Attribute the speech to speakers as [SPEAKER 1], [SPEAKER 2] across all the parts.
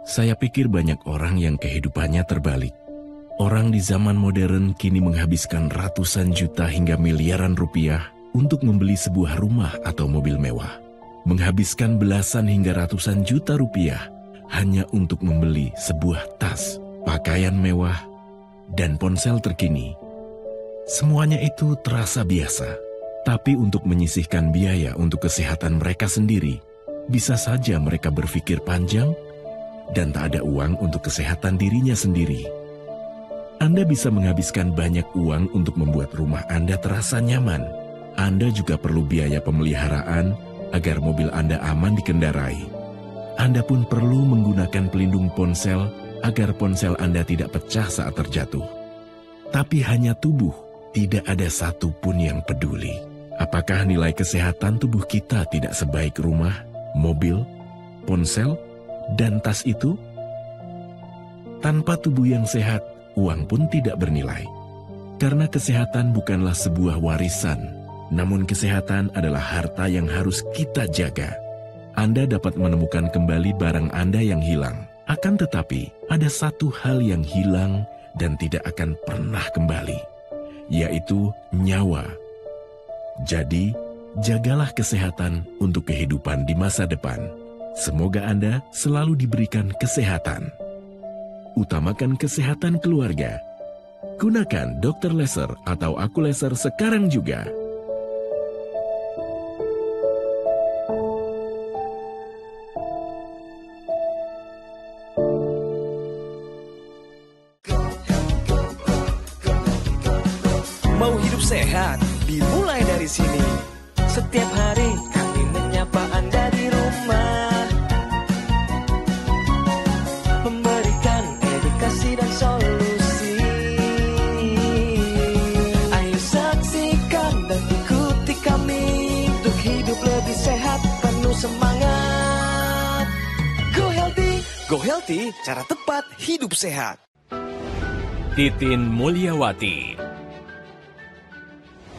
[SPEAKER 1] Saya pikir banyak orang yang kehidupannya terbalik. Orang di zaman modern kini menghabiskan ratusan juta hingga miliaran rupiah untuk membeli sebuah rumah atau mobil mewah. Menghabiskan belasan hingga ratusan juta rupiah hanya untuk membeli sebuah tas, pakaian mewah, dan ponsel terkini. Semuanya itu terasa biasa, tapi untuk menyisihkan biaya untuk kesehatan mereka sendiri, bisa saja mereka berpikir panjang dan tak ada uang untuk kesehatan dirinya sendiri. Anda bisa menghabiskan banyak uang untuk membuat rumah Anda terasa nyaman. Anda juga perlu biaya pemeliharaan agar mobil Anda aman dikendarai. Anda pun perlu menggunakan pelindung ponsel agar ponsel Anda tidak pecah saat terjatuh. Tapi hanya tubuh, tidak ada satupun yang peduli. Apakah nilai kesehatan tubuh kita tidak sebaik rumah, mobil, ponsel, dan tas itu? Tanpa tubuh yang sehat, uang pun tidak bernilai. Karena kesehatan bukanlah sebuah warisan, namun kesehatan adalah harta yang harus kita jaga. Anda dapat menemukan kembali barang Anda yang hilang. Akan tetapi, ada satu hal yang hilang dan tidak akan pernah kembali, yaitu nyawa. Jadi, jagalah kesehatan untuk kehidupan di masa depan. Semoga Anda selalu diberikan kesehatan. Utamakan kesehatan keluarga. Gunakan Dr. Laser atau Aku Laser sekarang juga.
[SPEAKER 2] Mau hidup sehat, dimulai dari sini. Setiap hari kami menyapa Anda di rumah, memberikan edukasi dan solusi. Ayo saksikan dan ikuti kami untuk hidup lebih sehat, penuh semangat. Go Healthy, cara tepat hidup sehat.
[SPEAKER 3] Titin Mulyawati.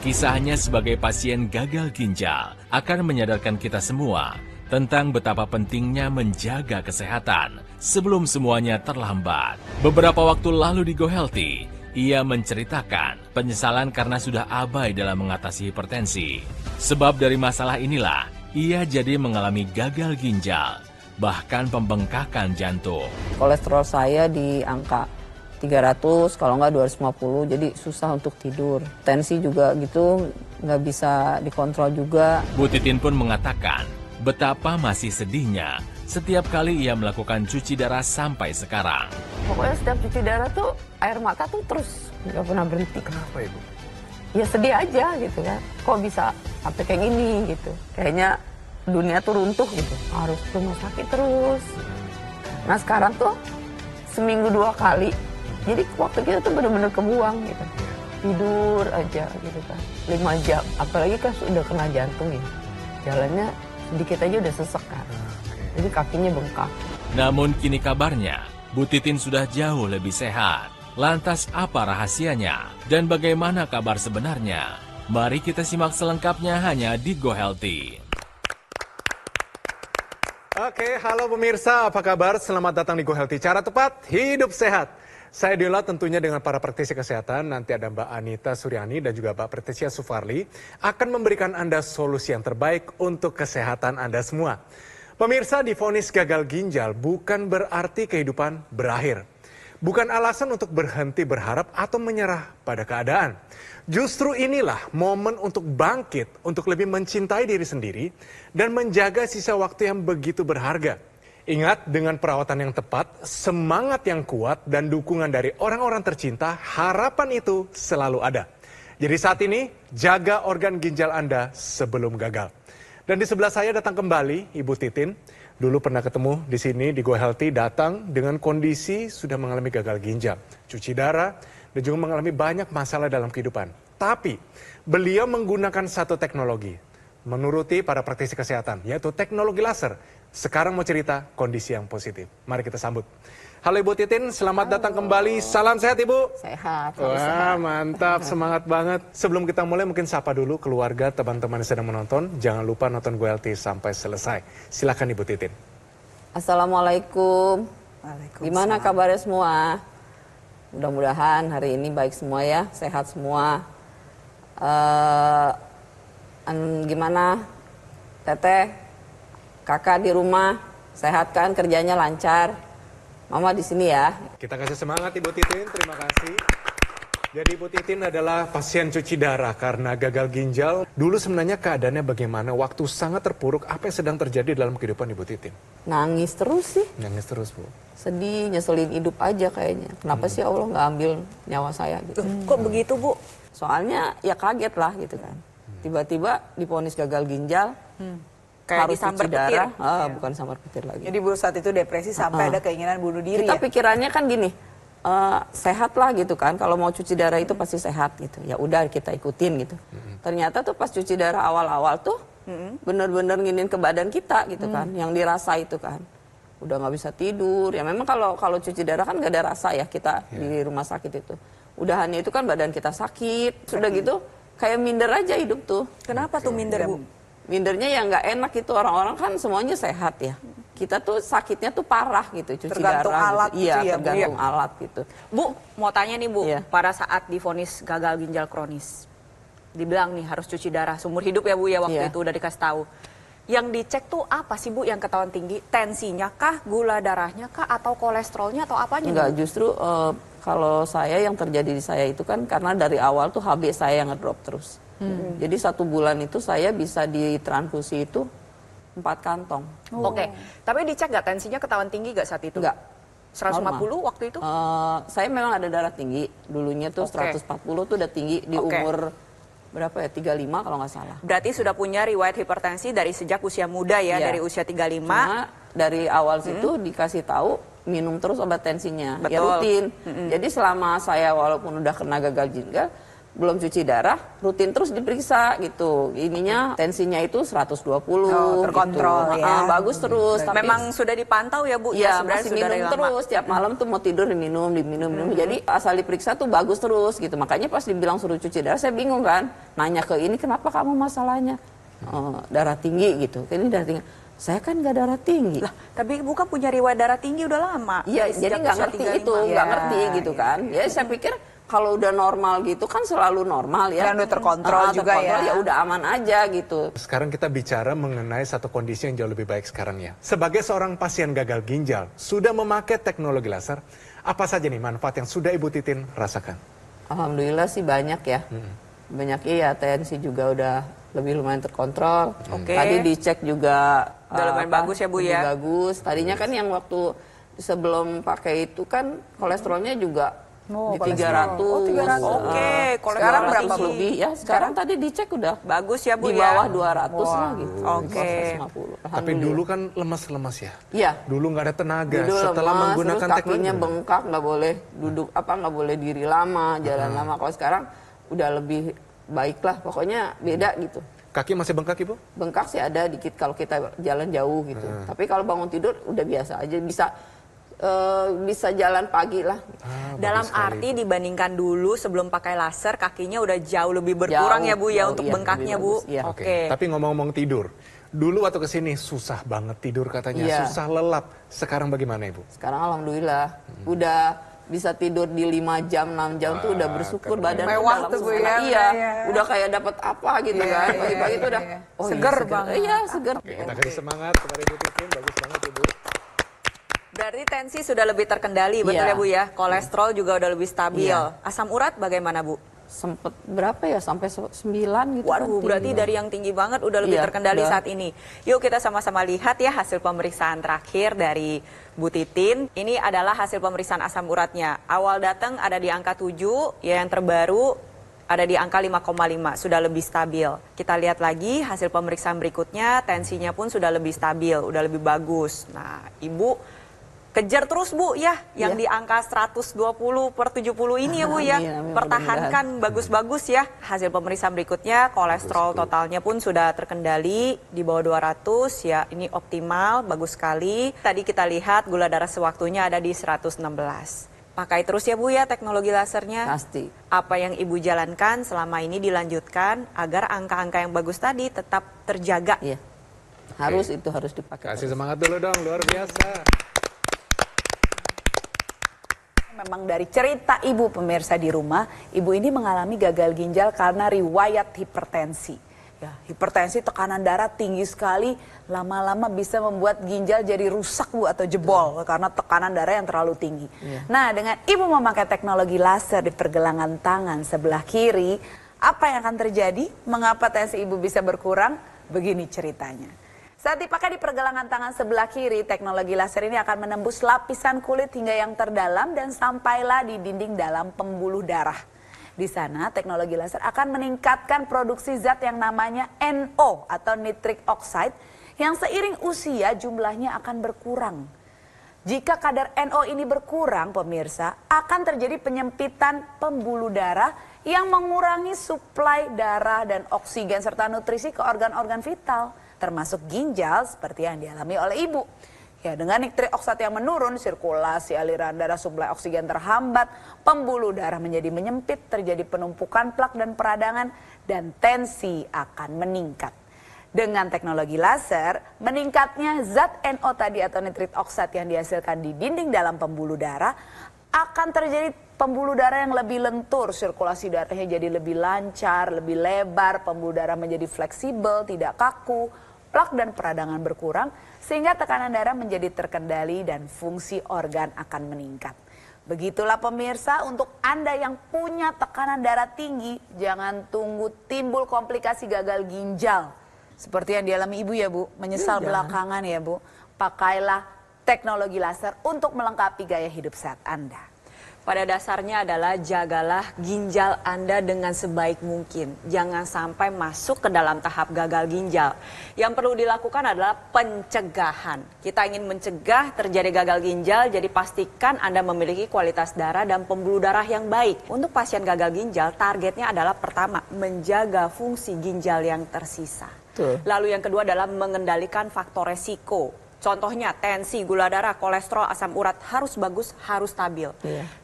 [SPEAKER 3] Kisahnya sebagai pasien gagal ginjal akan menyadarkan kita semua tentang betapa pentingnya menjaga kesehatan sebelum semuanya terlambat. Beberapa waktu lalu di Go Healthy, ia menceritakan penyesalan karena sudah abai dalam mengatasi hipertensi. Sebab dari masalah inilah, ia jadi mengalami gagal ginjal, bahkan pembengkakan jantung.
[SPEAKER 4] Kolesterol saya di angka 300, kalau nggak 250, jadi susah untuk tidur. Tensi juga gitu, nggak bisa dikontrol juga.
[SPEAKER 3] Bu Titin pun mengatakan betapa masih sedihnya setiap kali ia melakukan cuci darah sampai sekarang.
[SPEAKER 4] Pokoknya setiap cuci darah tuh air mata tuh terus nggak pernah berhenti.
[SPEAKER 5] Kenapa Ibu?
[SPEAKER 4] Ya sedih aja gitu kan. Kok bisa sampai kayak gini gitu. Kayaknya dunia tuh runtuh gitu. Harus ke rumah sakit terus. Nah sekarang tuh seminggu 2 kali. Jadi waktu kita tuh benar-benar kebuang gitu. Tidur aja gitu kan. 5 jam. Apalagi kan sudah kena jantung ya. Jalannya sedikit aja udah sesek kan. Jadi kakinya bengkak.
[SPEAKER 3] Namun kini kabarnya, Bu Titin sudah jauh lebih sehat. Lantas apa rahasianya? Dan bagaimana kabar sebenarnya? Mari kita simak selengkapnya hanya di Go Healthy.
[SPEAKER 5] Oke, halo pemirsa, apa kabar? Selamat datang di Go Healthy, cara tepat hidup sehat. Saya Diola tentunya dengan para praktisi kesehatan, nanti ada Mbak Anita Suryani dan juga Mbak Patricia Sufarli, akan memberikan Anda solusi yang terbaik untuk kesehatan Anda semua. Pemirsa, divonis gagal ginjal bukan berarti kehidupan berakhir. Bukan alasan untuk berhenti berharap atau menyerah pada keadaan. Justru inilah momen untuk bangkit, untuk lebih mencintai diri sendiri, dan menjaga sisa waktu yang begitu berharga. Ingat, dengan perawatan yang tepat, semangat yang kuat, dan dukungan dari orang-orang tercinta, harapan itu selalu ada. Jadi saat ini, jaga organ ginjal Anda sebelum gagal. Dan di sebelah saya datang kembali Ibu Titin. Dulu pernah ketemu di sini di Go Healthy, datang dengan kondisi sudah mengalami gagal ginjal, cuci darah, dan juga mengalami banyak masalah dalam kehidupan. Tapi, beliau menggunakan satu teknologi, menuruti para praktisi kesehatan, yaitu teknologi laser. Sekarang mau cerita kondisi yang positif. Mari kita sambut. Halo Ibu Titin, selamat datang kembali. Salam sehat Ibu.
[SPEAKER 4] Sehat.
[SPEAKER 5] Wah,
[SPEAKER 4] sehat.
[SPEAKER 5] mantap, semangat banget. Sebelum kita mulai, mungkin sapa dulu keluarga, teman-teman yang sedang menonton. Jangan lupa nonton Go Healthy sampai selesai. Silakan Ibu Titin.
[SPEAKER 4] Assalamualaikum.
[SPEAKER 6] Waalaikumsalam.
[SPEAKER 4] Gimana kabarnya semua? Mudah-mudahan hari ini baik semua ya, sehat semua. Gimana Teteh, kakak di rumah, sehat kan, kerjanya lancar? Mama di sini ya.
[SPEAKER 5] Kita kasih semangat Ibu Titin, terima kasih. Jadi Ibu Titin adalah pasien cuci darah karena gagal ginjal. Dulu sebenarnya keadaannya bagaimana? Waktu sangat terpuruk, apa yang sedang terjadi dalam kehidupan Ibu Titin?
[SPEAKER 4] Nangis terus sih,
[SPEAKER 5] Nangis terus Bu.
[SPEAKER 4] sedih, nyeselin hidup aja kayaknya. Kenapa sih Allah nggak ambil nyawa saya gitu?
[SPEAKER 6] Kok begitu Bu?
[SPEAKER 4] Soalnya ya kaget lah gitu kan. Tiba-tiba divonis gagal ginjal,
[SPEAKER 6] Kayak
[SPEAKER 4] harus
[SPEAKER 6] disambar
[SPEAKER 4] cuci
[SPEAKER 6] petir.
[SPEAKER 4] darah. Bukan sambar petir lagi.
[SPEAKER 6] Jadi Bu saat itu depresi sampai ada keinginan bunuh diri
[SPEAKER 4] Kita
[SPEAKER 6] ya?
[SPEAKER 4] pikirannya kan gini, sehat lah gitu kan. Kalau mau cuci darah itu pasti sehat gitu. Ya udah kita ikutin gitu. Ternyata tuh pas cuci darah awal-awal tuh bener-bener nginin ke badan kita gitu kan. Yang dirasa itu kan. Udah nggak bisa tidur. Ya memang kalau cuci darah kan nggak ada rasa ya kita di rumah sakit itu. Udahannya itu kan badan kita sakit. Sudah gitu kayak minder aja hidup tuh.
[SPEAKER 6] Kenapa tuh minder Bu?
[SPEAKER 4] Mindernya ya nggak enak gitu, orang-orang kan semuanya sehat ya. Kita tuh sakitnya tuh parah gitu, cuci
[SPEAKER 6] Tergantung
[SPEAKER 4] darah
[SPEAKER 6] alat
[SPEAKER 4] gitu.
[SPEAKER 6] gitu
[SPEAKER 4] Iya,
[SPEAKER 6] ya, Bu?
[SPEAKER 4] tergantung alat gitu.
[SPEAKER 7] Bu, mau tanya nih Bu,
[SPEAKER 4] Iya.
[SPEAKER 7] pada saat divonis gagal ginjal kronis, dibilang nih harus cuci darah seumur hidup ya Bu ya, waktu
[SPEAKER 4] Iya.
[SPEAKER 7] itu udah dikasih tahu. Yang dicek tuh apa sih Bu yang ketahuan tinggi? Tensinya kah, gula darahnya kah, atau kolesterolnya atau apanya?
[SPEAKER 4] Enggak,
[SPEAKER 7] Bu?
[SPEAKER 4] justru kalau saya yang terjadi di saya itu kan karena dari awal tuh HB saya yang ngedrop terus. Jadi 1 bulan itu saya bisa ditransfusi itu 4 kantong.
[SPEAKER 7] Oke, tapi dicek nggak tensinya ketahuan tinggi nggak saat itu?
[SPEAKER 4] Enggak.
[SPEAKER 7] 150 waktu itu?
[SPEAKER 4] Saya memang ada darah tinggi. Dulunya tuh
[SPEAKER 7] Oke.
[SPEAKER 4] 140 tuh udah tinggi di
[SPEAKER 7] Oke.
[SPEAKER 4] umur berapa ya? 35 kalau nggak salah.
[SPEAKER 7] Berarti sudah punya riwayat hipertensi dari sejak usia muda ya,
[SPEAKER 4] Iya.
[SPEAKER 7] dari usia 35.
[SPEAKER 4] Cuma dari awal situ dikasih tahu minum terus obat tensinya. Ya
[SPEAKER 7] Betul.
[SPEAKER 4] rutin. Jadi selama saya walaupun udah kena gagal ginjal, belum cuci darah, rutin terus diperiksa gitu. Ininya tensinya itu 120
[SPEAKER 6] terkontrol
[SPEAKER 4] gitu.
[SPEAKER 6] ya.
[SPEAKER 4] Bagus terus. Tapi
[SPEAKER 7] Memang sudah dipantau ya Bu?
[SPEAKER 4] ya
[SPEAKER 7] sebenarnya
[SPEAKER 4] masih
[SPEAKER 7] sudah dari
[SPEAKER 4] minum
[SPEAKER 7] lama.
[SPEAKER 4] terus. Tiap malam tuh mau tidur diminum. Jadi asal diperiksa tuh bagus terus gitu. Makanya pas dibilang suruh cuci darah, saya bingung kan. Nanya ke ini, kenapa kamu masalahnya? Darah tinggi gitu. Ini darah tinggi. Saya kan nggak darah tinggi.
[SPEAKER 7] Lah, tapi Ibu kan punya riwayat darah tinggi udah lama.
[SPEAKER 4] Iya,
[SPEAKER 7] Sejak
[SPEAKER 4] jadi nggak
[SPEAKER 7] usia
[SPEAKER 4] ngerti
[SPEAKER 7] 35.
[SPEAKER 4] itu, nggak
[SPEAKER 6] Ya,
[SPEAKER 4] ngerti gitu kan. Ya saya pikir kalau udah normal gitu kan selalu normal ya.
[SPEAKER 6] Dan udah terkontrol juga
[SPEAKER 4] terkontrol,
[SPEAKER 6] ya.
[SPEAKER 4] ya udah aman aja gitu.
[SPEAKER 5] Sekarang kita bicara mengenai satu kondisi yang jauh lebih baik sekarang ya. Sebagai seorang pasien gagal ginjal, sudah memakai teknologi laser, apa saja nih manfaat yang sudah Ibu Titin rasakan?
[SPEAKER 4] Alhamdulillah sih banyak ya. Banyaknya ya tensi juga udah lebih lumayan terkontrol.
[SPEAKER 7] Oke.
[SPEAKER 4] Tadi dicek juga
[SPEAKER 7] Udah lumayan bagus ya, Bu,
[SPEAKER 4] lebih
[SPEAKER 7] ya?
[SPEAKER 4] bagus. Tadinya kan yang waktu sebelum pakai itu kan kolesterolnya juga di 300.
[SPEAKER 6] Oh, 300.
[SPEAKER 7] Oke, kolesterol
[SPEAKER 6] Sekarang berapa, Bu?
[SPEAKER 4] lebih ya. Sekarang tadi dicek udah
[SPEAKER 7] Bagus ya Bu
[SPEAKER 4] di
[SPEAKER 7] ya?
[SPEAKER 4] bawah 200 lah gitu.
[SPEAKER 7] Oke.
[SPEAKER 4] 150.
[SPEAKER 5] Tapi
[SPEAKER 4] Alhamdulillah.
[SPEAKER 5] dulu kan lemas-lemas ya.
[SPEAKER 4] Iya.
[SPEAKER 5] Dulu nggak ada tenaga.
[SPEAKER 4] Dulu
[SPEAKER 5] Setelah
[SPEAKER 4] lemas,
[SPEAKER 5] menggunakan
[SPEAKER 4] terus kakinya
[SPEAKER 5] teknologi.
[SPEAKER 4] bengkak, nggak boleh duduk nggak boleh diri lama, jalan lama. Kalau sekarang udah lebih baik lah, pokoknya beda gitu.
[SPEAKER 5] Kaki masih bengkak Ibu?
[SPEAKER 4] Bengkak sih ada dikit kalau kita jalan jauh gitu. Tapi kalau bangun tidur udah biasa aja, bisa jalan pagi lah.
[SPEAKER 7] Dalam
[SPEAKER 5] Bagus sekali,
[SPEAKER 7] arti
[SPEAKER 5] Ibu.
[SPEAKER 7] dibandingkan dulu sebelum pakai laser, kakinya udah jauh lebih berkurang
[SPEAKER 4] Jauh,
[SPEAKER 7] ya Bu ya
[SPEAKER 4] jauh,
[SPEAKER 7] untuk
[SPEAKER 4] iya,
[SPEAKER 7] bengkaknya
[SPEAKER 4] lebih
[SPEAKER 7] Bu?
[SPEAKER 4] bagus, iya.
[SPEAKER 7] Oke.
[SPEAKER 5] Tapi ngomong-ngomong tidur, dulu waktu kesini susah banget tidur katanya,
[SPEAKER 4] Iya.
[SPEAKER 5] susah lelap. Sekarang bagaimana Ibu?
[SPEAKER 4] Sekarang alhamdulillah udah bisa tidur di 5 jam, 6 jam tuh udah bersyukur badan tuh
[SPEAKER 6] Mewah
[SPEAKER 4] udah
[SPEAKER 6] tuh, Bu,
[SPEAKER 4] langsung
[SPEAKER 6] ya,
[SPEAKER 4] kena. Iya,
[SPEAKER 6] iya.
[SPEAKER 4] udah kayak dapat apa gitu kan. Pagi-pagi tuh udah oh,
[SPEAKER 6] Seger
[SPEAKER 4] iya,
[SPEAKER 6] banget.
[SPEAKER 4] Iya, seger.
[SPEAKER 5] Oke, kita kasih semangat kepada Ibu Titin, bagus banget Ibu.
[SPEAKER 7] Berarti tensi sudah lebih terkendali, betul
[SPEAKER 4] Iya.
[SPEAKER 7] ya Bu ya? Kolesterol juga udah lebih stabil.
[SPEAKER 4] Iya.
[SPEAKER 7] Asam urat bagaimana Bu?
[SPEAKER 4] Sempet berapa ya sampai 9 gitu kan.
[SPEAKER 7] Waduh, berarti
[SPEAKER 4] tinggi.
[SPEAKER 7] dari yang tinggi banget udah lebih
[SPEAKER 4] Iya,
[SPEAKER 7] terkendali
[SPEAKER 4] udah.
[SPEAKER 7] saat ini. Yuk kita sama-sama lihat ya hasil pemeriksaan terakhir dari Bu Titin. Ini adalah hasil pemeriksaan asam uratnya. Awal datang ada di angka 7, ya yang terbaru ada di angka 5,5, sudah lebih stabil. Kita lihat lagi hasil pemeriksaan berikutnya, tensinya pun sudah lebih stabil, udah lebih bagus. Nah, Ibu kejar terus Bu ya, yang di angka 120/70 ini ya Bu ya.
[SPEAKER 4] Amin, amin,
[SPEAKER 7] Pertahankan bagus-bagus ya. Hasil pemeriksaan berikutnya, kolesterol totalnya pun sudah terkendali di bawah 200 ya. Ini optimal, bagus sekali. Tadi kita lihat gula darah sewaktunya ada di 116. Pakai terus ya Bu ya teknologi lasernya.
[SPEAKER 4] Pasti.
[SPEAKER 7] Apa yang Ibu jalankan selama ini dilanjutkan agar angka-angka yang bagus tadi tetap terjaga.
[SPEAKER 4] Iya. Harus itu harus dipakai.
[SPEAKER 5] Kasih semangat dulu dong, luar biasa.
[SPEAKER 6] Memang dari cerita ibu pemirsa di rumah, ibu ini mengalami gagal ginjal karena riwayat hipertensi. Ya, hipertensi tekanan darah tinggi sekali, lama-lama bisa membuat ginjal jadi rusak Bu atau jebol karena tekanan darah yang terlalu tinggi. Nah, dengan ibu memakai teknologi laser di pergelangan tangan sebelah kiri, apa yang akan terjadi? Mengapa tensi ibu bisa berkurang? Begini ceritanya. Saat dipakai di pergelangan tangan sebelah kiri, teknologi laser ini akan menembus lapisan kulit hingga yang terdalam dan sampailah di dinding dalam pembuluh darah. Di sana, teknologi laser akan meningkatkan produksi zat yang namanya NO atau nitric oxide yang seiring usia jumlahnya akan berkurang. Jika kadar NO ini berkurang, pemirsa, akan terjadi penyempitan pembuluh darah yang mengurangi suplai darah dan oksigen serta nutrisi ke organ-organ vital, termasuk ginjal seperti yang dialami oleh ibu. Ya, dengan nitric oxide yang menurun, sirkulasi aliran darah, suplai oksigen terhambat, pembuluh darah menjadi menyempit, terjadi penumpukan plak dan peradangan, dan tensi akan meningkat. Dengan teknologi laser, meningkatnya zat NO tadi atau nitric oxide yang dihasilkan di dinding dalam pembuluh darah akan terjadi pembuluh darah yang lebih lentur, sirkulasi darahnya jadi lebih lancar, lebih lebar, pembuluh darah menjadi fleksibel, tidak kaku, plak dan peradangan berkurang, sehingga tekanan darah menjadi terkendali dan fungsi organ akan meningkat. Begitulah pemirsa, untuk Anda yang punya tekanan darah tinggi, jangan tunggu timbul komplikasi gagal ginjal. Seperti yang dialami ibu ya Bu, menyesal belakangan ya Bu. Pakailah teknologi laser untuk melengkapi gaya hidup sehat Anda.
[SPEAKER 7] Pada dasarnya adalah jagalah ginjal Anda dengan sebaik mungkin. Jangan sampai masuk ke dalam tahap gagal ginjal. Yang perlu dilakukan adalah pencegahan. Kita ingin mencegah terjadi gagal ginjal, jadi pastikan Anda memiliki kualitas darah dan pembuluh darah yang baik. Untuk pasien gagal ginjal, targetnya adalah pertama, menjaga fungsi ginjal yang tersisa. Lalu yang kedua adalah mengendalikan faktor resiko. Contohnya tensi, gula darah, kolesterol, asam urat harus bagus, harus stabil.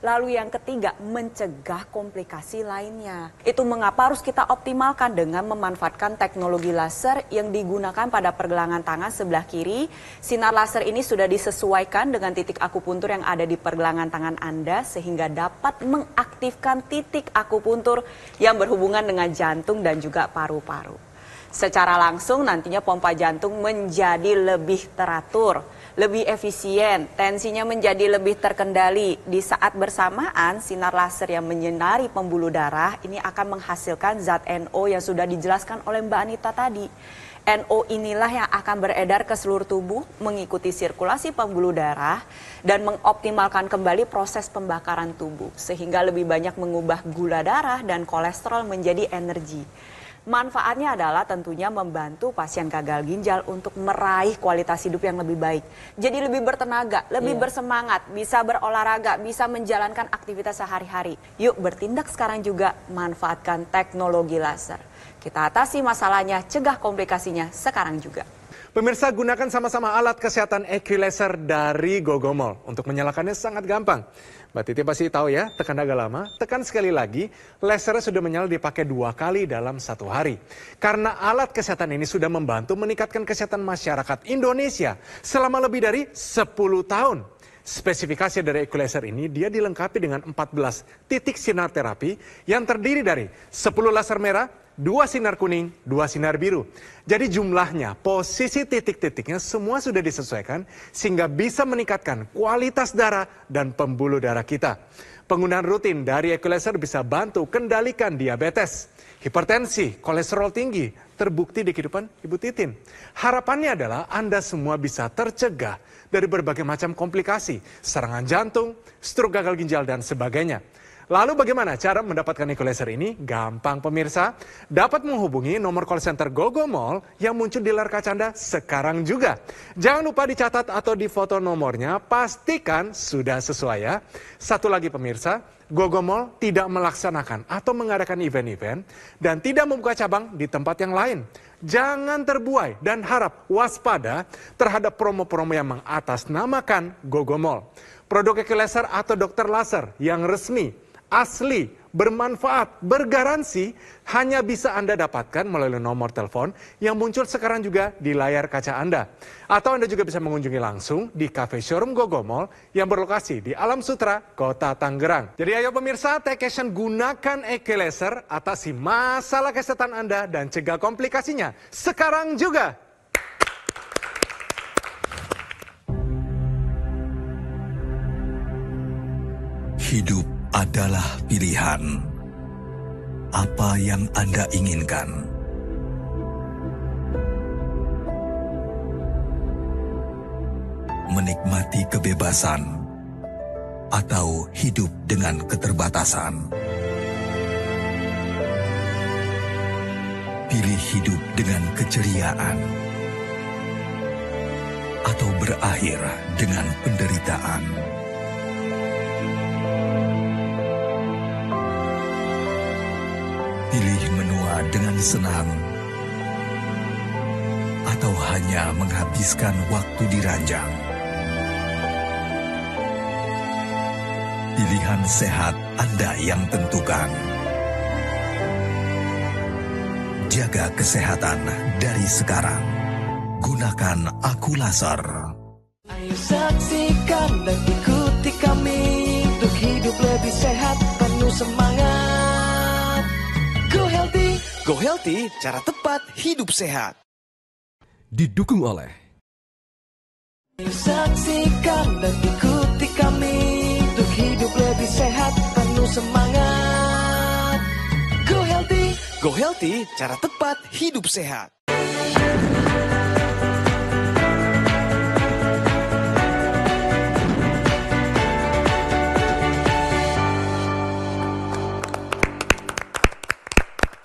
[SPEAKER 7] Lalu yang ketiga, mencegah komplikasi lainnya. Itu mengapa harus kita optimalkan dengan memanfaatkan teknologi laser yang digunakan pada pergelangan tangan sebelah kiri. Sinar laser ini sudah disesuaikan dengan titik akupuntur yang ada di pergelangan tangan Anda sehingga dapat mengaktifkan titik akupuntur yang berhubungan dengan jantung dan juga paru-paru. Secara langsung nantinya pompa jantung menjadi lebih teratur, lebih efisien, tensinya menjadi lebih terkendali. Di saat bersamaan, sinar laser yang menyinari pembuluh darah ini akan menghasilkan zat NO yang sudah dijelaskan oleh Mbak Anita tadi. NO inilah yang akan beredar ke seluruh tubuh, mengikuti sirkulasi pembuluh darah, dan mengoptimalkan kembali proses pembakaran tubuh, sehingga lebih banyak mengubah gula darah dan kolesterol menjadi energi. Manfaatnya adalah tentunya membantu pasien gagal ginjal untuk meraih kualitas hidup yang lebih baik. Jadi lebih bertenaga, lebih bersemangat, bisa berolahraga, bisa menjalankan aktivitas sehari-hari. Yuk bertindak sekarang juga, manfaatkan teknologi laser. Kita atasi masalahnya, cegah komplikasinya sekarang juga.
[SPEAKER 5] Pemirsa, gunakan sama-sama alat kesehatan Equilaser dari Gogomol. Untuk menyalakannya sangat gampang. Mbak Titi pasti tahu ya, tekan agak lama, tekan sekali lagi, lasernya sudah menyala dipakai 2 kali dalam 1 hari. Karena alat kesehatan ini sudah membantu meningkatkan kesehatan masyarakat Indonesia selama lebih dari 10 tahun. Spesifikasi dari Equilaser ini, dia dilengkapi dengan 14 titik sinar terapi yang terdiri dari 10 laser merah, 2 sinar kuning, 2 sinar biru. Jadi jumlahnya, posisi titik-titiknya semua sudah disesuaikan sehingga bisa meningkatkan kualitas darah dan pembuluh darah kita. Penggunaan rutin dari Equilaser bisa bantu kendalikan diabetes, hipertensi, kolesterol tinggi, terbukti di kehidupan Ibu Titin. Harapannya adalah Anda semua bisa tercegah dari berbagai macam komplikasi, serangan jantung, stroke gagal ginjal, dan sebagainya. Lalu bagaimana cara mendapatkan Equilaser ini? Gampang pemirsa, dapat menghubungi nomor call center Gogomol yang muncul di layar kaca Anda sekarang juga. Jangan lupa dicatat atau difoto nomornya, pastikan sudah sesuai ya. Satu lagi pemirsa, Gogomol tidak melaksanakan atau mengadakan event-event dan tidak membuka cabang di tempat yang lain. Jangan terbuai dan harap waspada terhadap promo-promo yang mengatasnamakan Gogomol. Produk Equilaser atau dokter laser yang resmi, asli, bermanfaat, bergaransi, hanya bisa Anda dapatkan melalui nomor telepon yang muncul sekarang juga di layar kaca Anda. Atau Anda juga bisa mengunjungi langsung di Cafe Showroom Gogomall yang berlokasi di Alam Sutra, Kota Tangerang. Jadi ayo pemirsa, take action, gunakan EQ Laser, atasi masalah kesehatan Anda dan cegah komplikasinya sekarang juga.
[SPEAKER 8] Hidup adalah pilihan. Apa yang Anda inginkan? Menikmati kebebasan atau hidup dengan keterbatasan? Pilih hidup dengan keceriaan atau berakhir dengan penderitaan? Pilih menua dengan senang atau hanya menghabiskan waktu di ranjang? Pilihan sehat Anda yang tentukan. Jaga kesehatan dari sekarang. Gunakan Aku Laser.
[SPEAKER 2] Ayo saksikan dan ikuti kami untuk hidup lebih sehat, penuh semangat. Go Healthy, cara tepat hidup sehat.
[SPEAKER 9] Didukung oleh
[SPEAKER 2] Saksikan dan ikuti kami untuk hidup lebih sehat, penuh semangat. Go Healthy, cara tepat hidup sehat.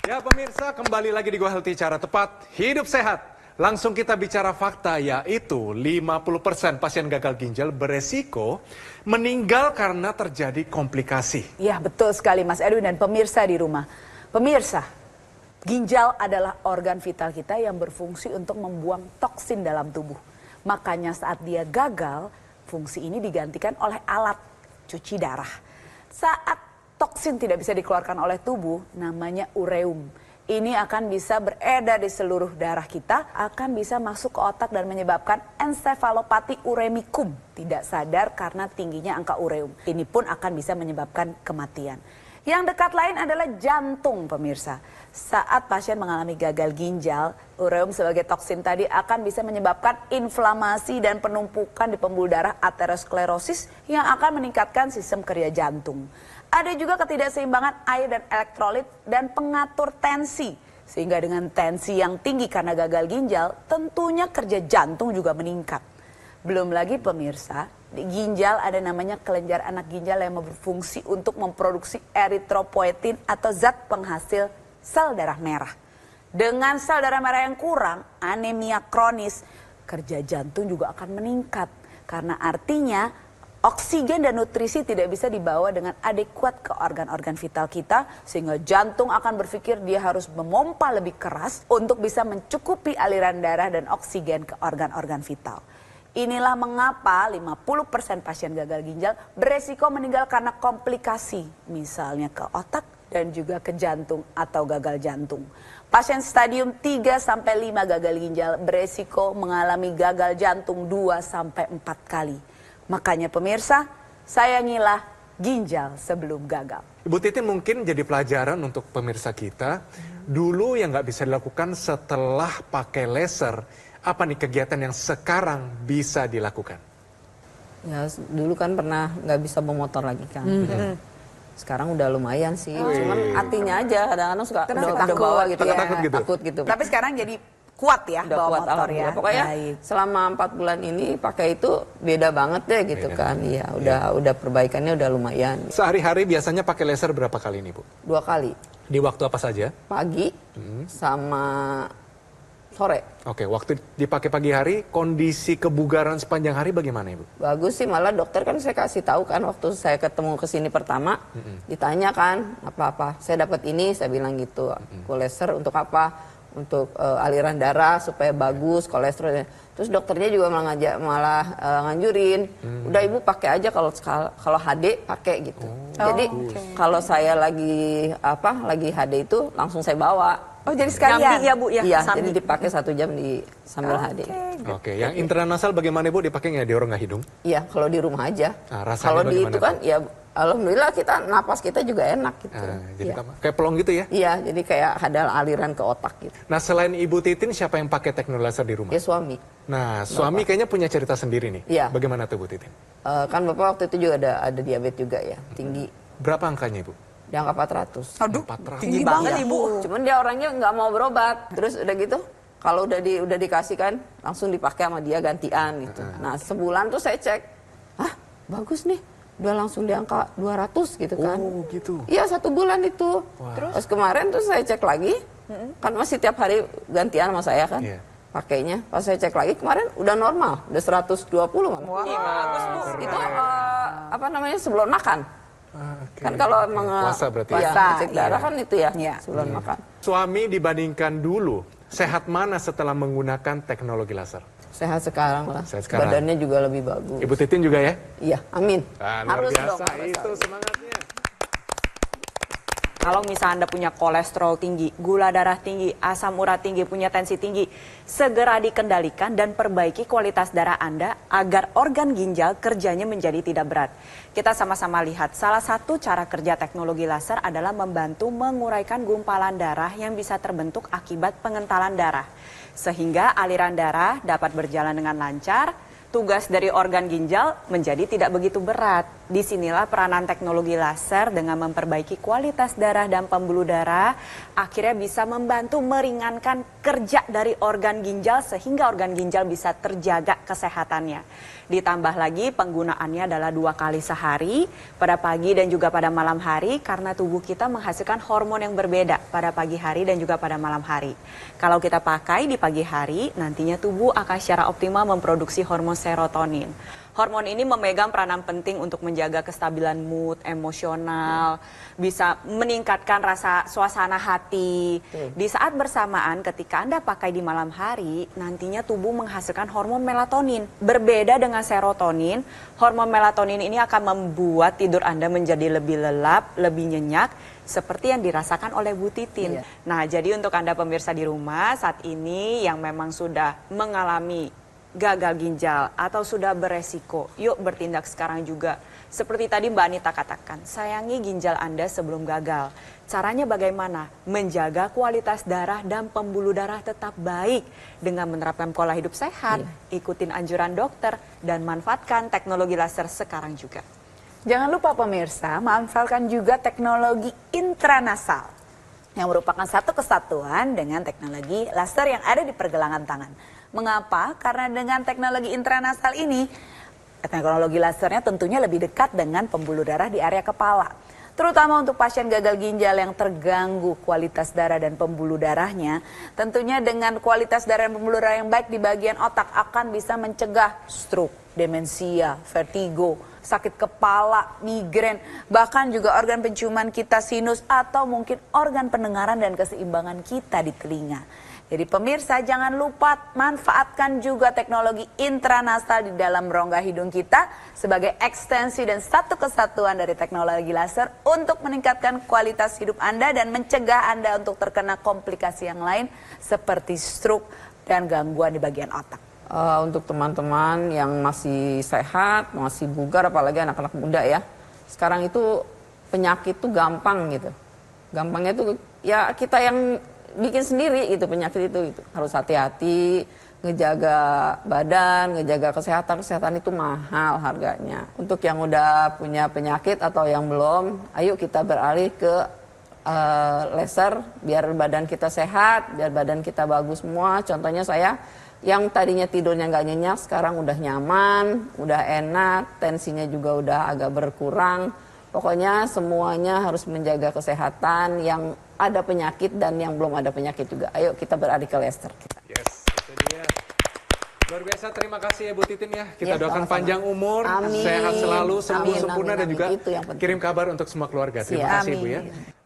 [SPEAKER 5] Ya pemirsa, kembali lagi di Go Healthy, cara tepat hidup sehat. Langsung kita bicara fakta, yaitu 50% pasien gagal ginjal beresiko meninggal karena terjadi komplikasi.
[SPEAKER 6] Ya, betul sekali Mas Edwin dan pemirsa di rumah. Pemirsa, ginjal adalah organ vital kita yang berfungsi untuk membuang toksin dalam tubuh. Makanya saat dia gagal, fungsi ini digantikan oleh alat cuci darah. Saat toksin tidak bisa dikeluarkan oleh tubuh, namanya ureum. Ini akan bisa beredar di seluruh darah kita, akan bisa masuk ke otak dan menyebabkan ensefalopati uremicum. Tidak sadar karena tingginya angka ureum. Ini pun akan bisa menyebabkan kematian. Yang dekat lain adalah jantung, pemirsa. Saat pasien mengalami gagal ginjal, ureum sebagai toksin tadi akan bisa menyebabkan inflamasi dan penumpukan di pembuluh darah aterosklerosis yang akan meningkatkan sistem kerja jantung. Ada juga ketidakseimbangan air dan elektrolit dan pengatur tensi. Sehingga dengan tensi yang tinggi karena gagal ginjal, tentunya kerja jantung juga meningkat. Belum lagi pemirsa, di ginjal ada namanya kelenjar anak ginjal yang berfungsi untuk memproduksi eritropoetin atau zat penghasil sel darah merah. Dengan sel darah merah yang kurang, anemia kronis, kerja jantung juga akan meningkat. Karena artinya oksigen dan nutrisi tidak bisa dibawa dengan adekuat ke organ-organ vital kita, sehingga jantung akan berpikir dia harus memompa lebih keras untuk bisa mencukupi aliran darah dan oksigen ke organ-organ vital. Inilah mengapa 50% pasien gagal ginjal beresiko meninggal karena komplikasi, misalnya ke otak dan juga ke jantung atau gagal jantung. Pasien stadium 3-5 gagal ginjal beresiko mengalami gagal jantung 2-4 kali. Makanya pemirsa, sayangilah ginjal sebelum gagal.
[SPEAKER 5] Ibu Titin, mungkin jadi pelajaran untuk pemirsa kita, dulu yang nggak bisa dilakukan setelah pakai laser, apa nih kegiatan yang sekarang bisa dilakukan?
[SPEAKER 10] Ya dulu kan pernah nggak bisa bawa motor lagi kan. Sekarang udah lumayan sih, cuman artinya aja kadang-kadang suka udah bawa gitu ya, takut gitu.
[SPEAKER 6] Tapi sekarang jadi kuat ya
[SPEAKER 10] udah
[SPEAKER 6] bawa
[SPEAKER 10] kuat,
[SPEAKER 6] motor ya.
[SPEAKER 10] Pokoknya selama 4 bulan ini pakai itu beda banget deh gitu kan. Iya, udah perbaikannya udah lumayan.
[SPEAKER 5] Sehari-hari biasanya pakai laser berapa kali nih, Bu?
[SPEAKER 10] 2 kali.
[SPEAKER 5] Di waktu apa saja?
[SPEAKER 10] Pagi sama sore.
[SPEAKER 5] Oke, waktu dipakai pagi hari, kondisi kebugaran sepanjang hari bagaimana, Ibu?
[SPEAKER 10] Bagus sih, malah dokter kan saya kasih tahu kan waktu saya ketemu ke sini pertama, ditanya kan apa-apa. Saya dapat ini, saya bilang gitu. Laser untuk apa? untuk aliran darah supaya bagus kolesterolnya. Terus dokternya juga malah nganjurin, udah ibu pakai aja kalau HD pakai gitu. Jadi kalau saya lagi HD itu langsung saya bawa.
[SPEAKER 6] Oh jadi sekalian
[SPEAKER 7] Nyambi ya Bu ya?
[SPEAKER 10] Iya,
[SPEAKER 7] Sambil.
[SPEAKER 10] jadi dipakai 1 jam sambil HD.
[SPEAKER 5] Oke, yang intranasal bagaimana Ibu? Dipakainya di rongga hidung?
[SPEAKER 10] Iya, kalau di rumah aja.
[SPEAKER 5] Nah, rasanya
[SPEAKER 10] kalau di
[SPEAKER 5] bagaimana
[SPEAKER 10] itu kan
[SPEAKER 5] tuh?
[SPEAKER 10] ya alhamdulillah napas kita juga enak gitu.
[SPEAKER 5] Jadi
[SPEAKER 10] Iya.
[SPEAKER 5] kayak pelong gitu ya?
[SPEAKER 10] Iya, jadi kayak ada aliran ke otak gitu.
[SPEAKER 5] Nah, selain Ibu Titin, siapa yang pakai teknologi laser di rumah?
[SPEAKER 10] Ya suami.
[SPEAKER 5] Nah, suami kayaknya punya cerita sendiri nih.
[SPEAKER 10] Iya.
[SPEAKER 5] Bagaimana tuh Bu Titin?
[SPEAKER 10] Kan Bapak waktu itu juga ada diabetes juga ya, tinggi.
[SPEAKER 5] Berapa angkanya Ibu?
[SPEAKER 10] Di angka 400.
[SPEAKER 6] Aduh,
[SPEAKER 5] 400.
[SPEAKER 6] tinggi banget
[SPEAKER 10] Iya.
[SPEAKER 6] Ibu.
[SPEAKER 10] Cuman dia orangnya nggak mau berobat. Terus udah gitu, kalau udah dikasih kan, langsung dipakai sama dia gantian gitu. Nah, sebulan tuh saya cek, bagus nih. Udah langsung di angka 200 gitu kan.
[SPEAKER 5] Oh, gitu.
[SPEAKER 10] Iya, 1 bulan itu. Terus kemarin tuh saya cek lagi, kan masih tiap hari gantian sama saya kan.
[SPEAKER 5] Iya.
[SPEAKER 10] Pakainya. Pas saya cek lagi kemarin udah normal, udah 120 malah. Itu sebelum makan.
[SPEAKER 5] Oke.
[SPEAKER 10] Kan kalau emang
[SPEAKER 5] Puasa berarti ya?
[SPEAKER 10] puasa, ngecek darah kan itu ya,
[SPEAKER 6] Iya.
[SPEAKER 10] sebelum makan.
[SPEAKER 5] Suami dibandingkan dulu, sehat mana setelah menggunakan teknologi laser?
[SPEAKER 10] Sehat sekarang lah.
[SPEAKER 5] Sehat sekarang.
[SPEAKER 10] Badannya juga lebih bagus.
[SPEAKER 5] Ibu Titin juga ya?
[SPEAKER 10] Iya, amin.
[SPEAKER 5] Luar
[SPEAKER 10] Harus
[SPEAKER 5] biasa,
[SPEAKER 10] dong, harus.
[SPEAKER 5] itu semangatnya.
[SPEAKER 7] Kalau misalnya Anda punya kolesterol tinggi, gula darah tinggi, asam urat tinggi, punya tensi tinggi, segera dikendalikan dan perbaiki kualitas darah Anda agar organ ginjal kerjanya menjadi tidak berat. Kita sama-sama lihat, salah satu cara kerja teknologi laser adalah membantu menguraikan gumpalan darah yang bisa terbentuk akibat pengentalan darah. Sehingga aliran darah dapat berjalan dengan lancar, tugas dari organ ginjal menjadi tidak begitu berat. Disinilah peranan teknologi laser dengan memperbaiki kualitas darah dan pembuluh darah akhirnya bisa membantu meringankan kerja dari organ ginjal sehingga organ ginjal bisa terjaga kesehatannya. Ditambah lagi penggunaannya adalah 2 kali sehari pada pagi dan juga pada malam hari karena tubuh kita menghasilkan hormon yang berbeda pada pagi hari dan juga pada malam hari. Kalau kita pakai di pagi hari nantinya tubuh akan secara optimal memproduksi hormon serotonin. Hormon ini memegang peranan penting untuk menjaga kestabilan mood, emosional, bisa meningkatkan rasa suasana hati. Di saat bersamaan ketika Anda pakai di malam hari, nantinya tubuh menghasilkan hormon melatonin. Berbeda dengan serotonin, hormon melatonin ini akan membuat tidur Anda menjadi lebih lelap, lebih nyenyak, seperti yang dirasakan oleh Bu Titin. Nah, jadi untuk Anda pemirsa di rumah saat ini yang memang sudah mengalami gagal ginjal atau sudah beresiko, yuk bertindak sekarang juga. Seperti tadi Mbak Anita katakan, sayangi ginjal Anda sebelum gagal. Caranya bagaimana? Menjaga kualitas darah dan pembuluh darah tetap baik dengan menerapkan pola hidup sehat, ikutin anjuran dokter, dan manfaatkan teknologi laser sekarang juga.
[SPEAKER 6] Jangan lupa pemirsa, manfaatkan juga teknologi intranasal yang merupakan satu kesatuan dengan teknologi laser yang ada di pergelangan tangan. Mengapa? Karena dengan teknologi intranasal ini, teknologi lasernya tentunya lebih dekat dengan pembuluh darah di area kepala. Terutama untuk pasien gagal ginjal yang terganggu kualitas darah dan pembuluh darahnya, tentunya dengan kualitas darah dan pembuluh darah yang baik di bagian otak akan bisa mencegah stroke, demensia, vertigo, sakit kepala, migrain, bahkan juga organ penciuman kita, sinus, atau mungkin organ pendengaran dan keseimbangan kita di telinga. Jadi pemirsa jangan lupa manfaatkan juga teknologi intranasal di dalam rongga hidung kita sebagai ekstensi dan satu kesatuan dari teknologi laser untuk meningkatkan kualitas hidup Anda dan mencegah Anda untuk terkena komplikasi yang lain seperti stroke dan gangguan di bagian otak.
[SPEAKER 10] Untuk teman-teman yang masih sehat, masih bugar, apalagi anak-anak muda ya. Sekarang itu penyakit tuh gampang gitu. Gampangnya tuh ya kita yang bikin sendiri gitu penyakit itu. Harus hati-hati, ngejaga badan, ngejaga kesehatan itu mahal harganya. Untuk yang udah punya penyakit atau yang belum, ayo kita beralih ke laser biar badan kita sehat, biar badan kita bagus semua. Contohnya saya yang tadinya tidurnya nggak nyenyak, sekarang udah nyaman, udah enak, tensinya juga udah agak berkurang. Pokoknya semuanya harus menjaga kesehatan, yang ada penyakit dan yang belum ada penyakit juga. Ayo kita beralih ke laser.
[SPEAKER 5] Yes, itu dia. Luar biasa, terima kasih ya Bu Titin ya. Kita doakan
[SPEAKER 10] sama-sama.
[SPEAKER 5] panjang umur,
[SPEAKER 10] Amin.
[SPEAKER 5] sehat selalu, sembuh
[SPEAKER 10] Amin,
[SPEAKER 5] sempurna
[SPEAKER 10] amin,
[SPEAKER 5] dan juga
[SPEAKER 10] amin. Itu yang penting.
[SPEAKER 5] kirim kabar untuk semua keluarga. Terima
[SPEAKER 10] Siap.
[SPEAKER 5] kasih Bu ya.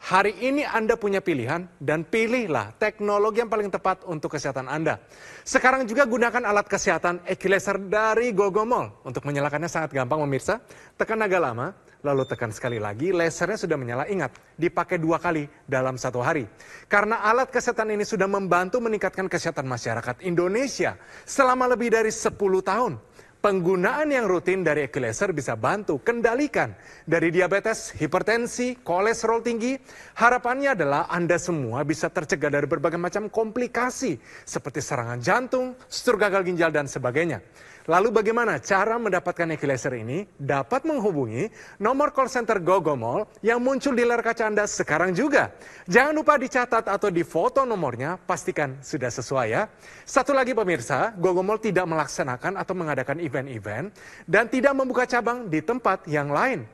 [SPEAKER 5] Hari ini Anda punya pilihan dan pilihlah teknologi yang paling tepat untuk kesehatan Anda. Sekarang juga gunakan alat kesehatan Equilaser dari Gogomol. Untuk menyalakannya sangat gampang pemirsa. Tekan agak lama, lalu tekan sekali lagi, lasernya sudah menyala. Ingat, dipakai 2 kali dalam 1 hari. Karena alat kesehatan ini sudah membantu meningkatkan kesehatan masyarakat Indonesia selama lebih dari 10 tahun. Penggunaan yang rutin dari Equilaser bisa bantu kendalikan dari diabetes, hipertensi, kolesterol tinggi. Harapannya adalah Anda semua bisa tercegah dari berbagai macam komplikasi seperti serangan jantung, stroke gagal ginjal, dan sebagainya. Lalu bagaimana cara mendapatkan Equilaser ini? Dapat menghubungi nomor call center Gogomol yang muncul di layar kaca Anda sekarang juga. Jangan lupa dicatat atau difoto nomornya, pastikan sudah sesuai ya. Satu lagi pemirsa, Gogomol tidak melaksanakan atau mengadakan event-event dan tidak membuka cabang di tempat yang lain.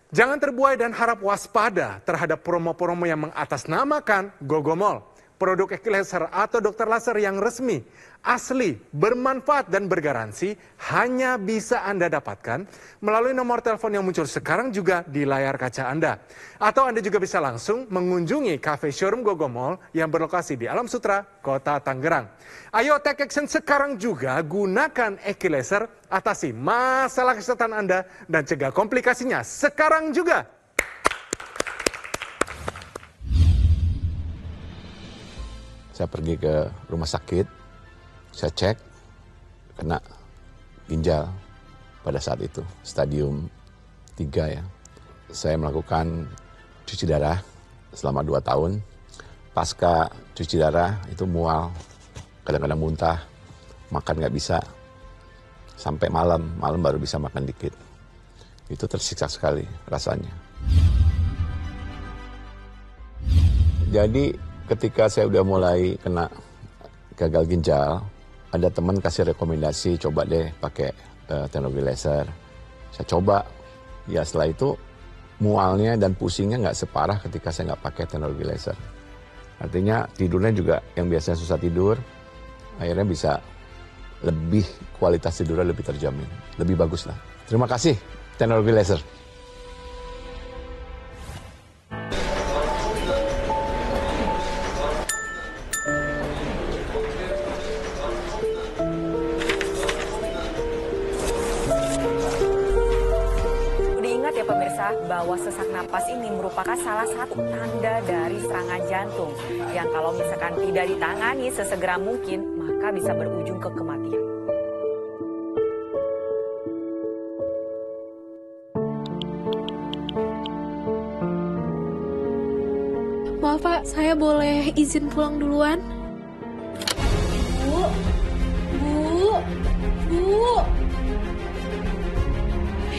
[SPEAKER 5] Jangan terbuai dan harap waspada terhadap promo-promo yang mengatasnamakan Gogomol. Produk Equilaser atau dokter laser yang resmi, asli, bermanfaat dan bergaransi hanya bisa Anda dapatkan melalui nomor telepon yang muncul sekarang juga di layar kaca Anda. Atau Anda juga bisa langsung mengunjungi cafe showroom Gogomol yang berlokasi di Alam Sutra, Kota Tangerang. Ayo take action sekarang juga, gunakan Equilaser, atasi masalah kesehatan Anda dan cegah komplikasinya sekarang juga.
[SPEAKER 11] Saya pergi ke rumah sakit, saya cek, kena ginjal pada saat itu, stadium 3 ya. Saya melakukan cuci darah selama 2 tahun. Pasca cuci darah itu mual, kadang-kadang muntah, makan nggak bisa, sampai malam baru bisa makan dikit. Itu tersiksa sekali rasanya. Jadi ketika saya udah mulai kena gagal ginjal, ada teman kasih rekomendasi, coba deh pakai teknologi laser. Saya coba, ya setelah itu mualnya dan pusingnya nggak separah ketika saya nggak pakai teknologi laser. Artinya tidurnya juga yang biasanya susah tidur, akhirnya bisa lebih, kualitas tidurnya lebih terjamin, lebih bagus lah. Terima kasih teknologi laser.
[SPEAKER 7] Bahwa sesak napas ini merupakan salah satu tanda dari serangan jantung yang kalau misalkan tidak ditangani sesegera mungkin maka bisa berujung ke kematian.
[SPEAKER 12] Maaf Pak, saya boleh izin pulang duluan? Bu.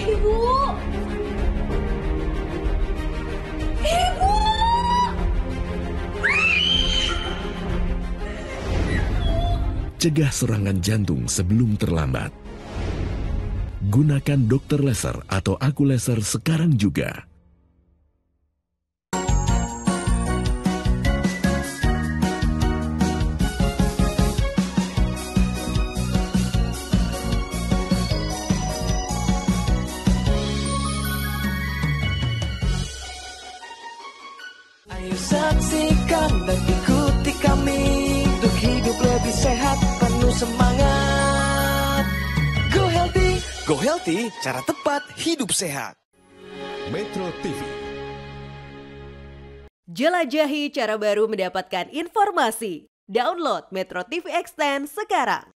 [SPEAKER 12] Ibu.
[SPEAKER 1] Cegah serangan jantung sebelum terlambat. Gunakan dokter laser atau aku laser sekarang juga.
[SPEAKER 2] Ayo saksikan dan ikuti kami untuk hidup lebih sehat, penuh semangat. Go Healthy, cara tepat hidup sehat.
[SPEAKER 9] Metro TV.
[SPEAKER 13] Jelajahi cara baru mendapatkan informasi. Download Metro TV Extend sekarang.